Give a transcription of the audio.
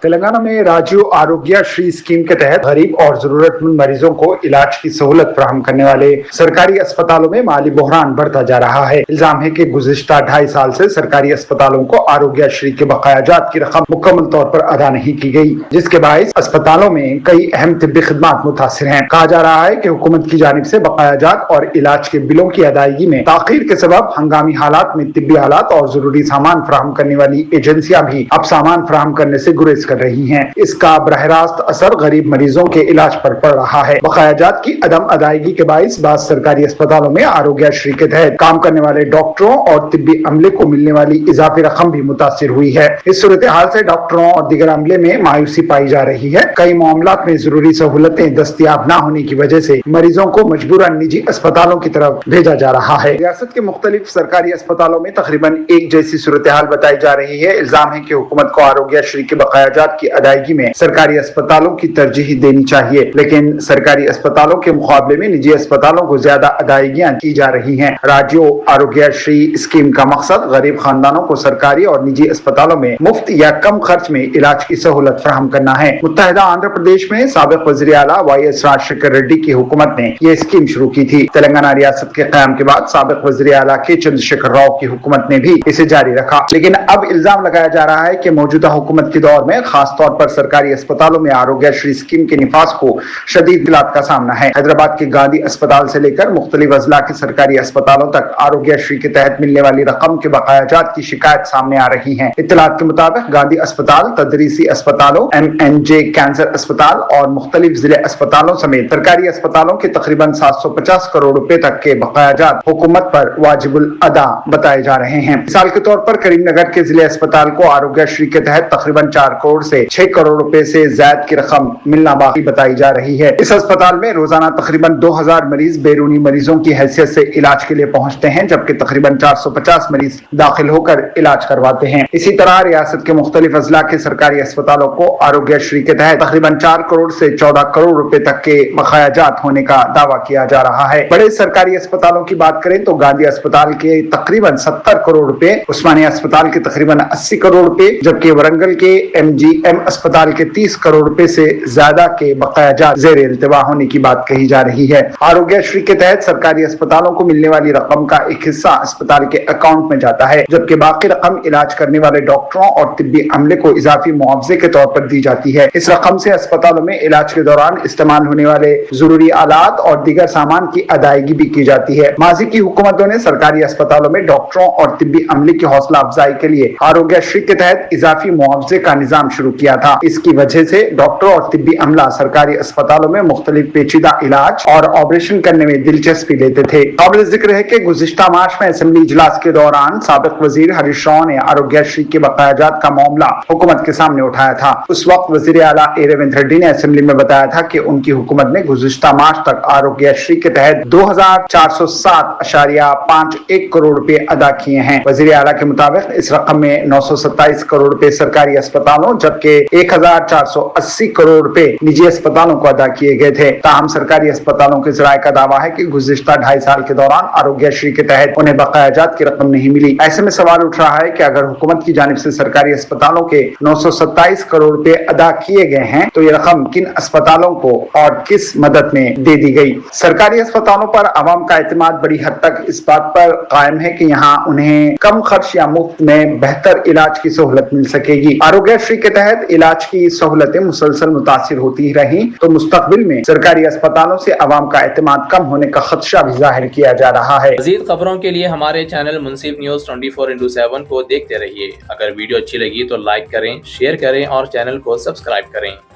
تلنگانہ میں راجیو آروگیہ شری اسکیم کے تحت غریب اور ضرورت مند مریضوں کو علاج کی سہولت فراہم کرنے والے سرکاری اسپتالوں میں مالی بحران بڑھتا جا رہا ہے۔ الزام ہے کہ گزشتہ 2.5 سال سے سرکاری اسپتالوں کو آروگیہ شری کے بقایا جات کی رقم مکمل طور پر ادا نہیں کی گئی، جس کے باعث اسپتالوں میں کئی اہم طبی خدمات متاثر ہیں۔ کہا جا رہا ہے کہ حکومت کی جانب سے بقایا جات اور علاج کے بلوں کی ادائیگی میں تاخیر کے سبب ہنگامی حالات میں طبی آلات اور ضروری سامان فراہم کرنے والی ایجنسیاں بھی اب سامان فراہم کرنے سے گریز کر رہی ہیں۔ اس کا براہ راست اثر غریب مریضوں کے علاج پر پڑ رہا ہے۔ بقایا جات کی عدم ادائیگی کے باعث بعض سرکاری اسپتالوں میں آروگیہ شری کے تحت کام کرنے والے ڈاکٹروں اور طبی عملے کو ملنے والی اضافی رقم بھی متاثر ہوئی ہے۔ اس صورتحال سے ڈاکٹروں اور دیگر عملے میں مایوسی پائی جا رہی ہے۔ کئی معاملات میں ضروری سہولتیں دستیاب نہ ہونے کی وجہ سے مریضوں کو مجبوراً نجی اسپتالوں کی طرف بھیجا جا رہا ہے۔ ریاست کے مختلف سرکاری اسپتالوں میں تقریباً ایک جیسی صورتحال بتائی جا رہی ہے۔ الزام ہے کہ حکومت کو آروگیہ شری کے بقایا جات کی ادائیگی میں سرکاری اسپتالوں کی ترجیح دینی چاہیے، لیکن سرکاری اسپتالوں کے مقابلے میں نجی اسپتالوں کو زیادہ ادائیگیاں کی جا رہی ہیں۔ راجیو آروگیہ شری اسکیم کا مقصد غریب خاندانوں کو سرکاری اور نجی اسپتالوں میں مفت یا کم خرچ میں علاج کی سہولت فراہم کرنا ہے۔ متحدہ آندھرا پردیش میں سابق وزیر اعلیٰ وائی ایس راجشیکھر ریڈی کی حکومت نے یہ اسکیم شروع کی تھی۔ تلنگانہ ریاست کے قیام کے بعد سابق وزیر اعلیٰ کے چندر شیکھر راؤ کی حکومت نے بھی اسے جاری رکھا، لیکن اب الزام لگایا جا رہا ہے کہ موجودہ حکومت کے دور میں خاص طور پر سرکاری اسپتالوں میں آروگیہ شری اسکیم کے نفاذ کو شدید مشکلات کا سامنا ہے۔ حیدرآباد کے گاندھی اسپتال سے لے کر مختلف اضلاع کے سرکاری اسپتالوں تک آروگیہ شری کے تحت ملنے والی رقم کے بقایا جات کی شکایت سامنے آ رہی ہیں۔ اطلاعات کے مطابق گاندھی اسپتال، تدریسی اسپتالوں، MNJ کینسر اسپتال اور مختلف ضلع اسپتالوں سمیت سرکاری اسپتالوں کے تقریباً 750 کروڑ روپے تک کے بقایا جات حکومت پر واجب الادا بتائے جا رہے ہیں۔ مثال کے طور پر کریم نگر کے ضلع اسپتال کو آروگیہ شری کے تحت تقریباً 4 کروڑ سے 6 کروڑ روپے سے زائد کی رقم ملنا باقی بتائی جا رہی ہے۔ اس اسپتال میں روزانہ تقریباً 2000 مریض بیرونی مریضوں کی حیثیت سے علاج کے لیے پہنچتے ہیں، جبکہ تقریباً 450 مریض داخل ہو کر علاج کرواتے ہیں۔ اسی طرح ریاست کے مختلف اضلاع کے سرکاری اسپتالوں کو آروگیہ شری کے تحت تقریباً 4 کروڑ سے 14 کروڑ روپے تک کے بقایا جات ہونے کا دعویٰ کیا جا رہا ہے۔ بڑے سرکاری اسپتالوں کی بات کریں تو گاندھی اسپتال کے تقریباً 70 کروڑ روپے، عثمانیہ اسپتال کے تقریباً 80 کروڑ روپے، جبکہ ورنگل کے MGM اسپتال کے 30 کروڑ روپے سے زیادہ کے بقایا جات زیر التوا ہونے کی بات کہی جا رہی ہے۔ آروگیہ شری کے تحت سرکاری اسپتالوں کو ملنے والی رقم کا ایک حصہ اسپتال کے اکاؤنٹ میں جاتا ہے، جبکہ باقی رقم علاج کرنے والے ڈاکٹروں اور طبی عملے کو اضافی معاوضے کے طور پر دی جاتی ہے۔ اس رقم سے اسپتالوں میں علاج کے دوران استعمال ہونے والے ضروری آلات اور دیگر سامان کی ادائیگی بھی کی جاتی ہے۔ ماضی کی حکومتوں نے سرکاری اسپتالوں میں ڈاکٹروں اور طبی عملے کی حوصلہ افزائی کے لیے آروگیہ شری کے تحت اضافی معاوضے کا نظام شروع کیا تھا۔ اس کی وجہ سے ڈاکٹر اور طبی عملہ سرکاری اسپتالوں میں مختلف پیچیدہ علاج اور آپریشن کرنے میں دلچسپی لیتے تھے۔ قابل ذکر ہے کہ گزشتہ مارچ میں اسمبلی اجلاس کے دوران سابق وزیر ہریش راؤ نے آروگیہ شری کے بقایا جات کا معاملہ حکومت کے سامنے اٹھایا تھا۔ اس وقت وزیر اعلیٰ ریونت ریڈی نے اسمبلی میں بتایا تھا کہ ان کی حکومت نے گزشتہ مارچ تک آروگیہ شری کے تحت 2407.51 کروڑ روپے ادا کیے ہیں۔ وزیر اعلیٰ کے مطابق اس رقم میں 927 کروڑ روپے سرکاری اسپتالوں جبکہ 1480 کروڑ روپے نجی اسپتالوں کو ادا کیے گئے تھے۔ تاہم سرکاری اسپتالوں کے ذرائع کا دعویٰ ہے کہ گزشتہ 2.5 سال کے دوران آروگیہ شری کے تحت انہیں بقایا جات کی رقم نہیں ملی۔ ایسے میں سوال اٹھ رہا ہے کہ اگر حکومت کی جانب سے سرکاری اسپتالوں کے 927 کروڑ روپے ادا کیے گئے ہیں تو یہ رقم کن اسپتالوں کو اور کس مدد میں دے دی گئی؟ سرکاری اسپتالوں پر عوام کا اعتماد بڑی حد تک اس بات پر قائم ہے کہ یہاں انہیں کم خرچ یا مفت میں بہتر علاج کی سہولت مل سکے گی۔ آروگیہ شری کے تحت علاج کی سہولتیں مسلسل متاثر ہوتی رہیں تو مستقبل میں سرکاری اسپتالوں سے عوام کا اعتماد کم ہونے کا خدشہ بھی ظاہر کیا جا رہا ہے۔ مزید خبروں کے لیے ہمارے چینل منصف نیوز 24/7 کو دیکھتے رہیے۔ اگر ویڈیو اچھی لگی تو لائک کریں، شیئر کریں اور چینل کو سبسکرائب کریں۔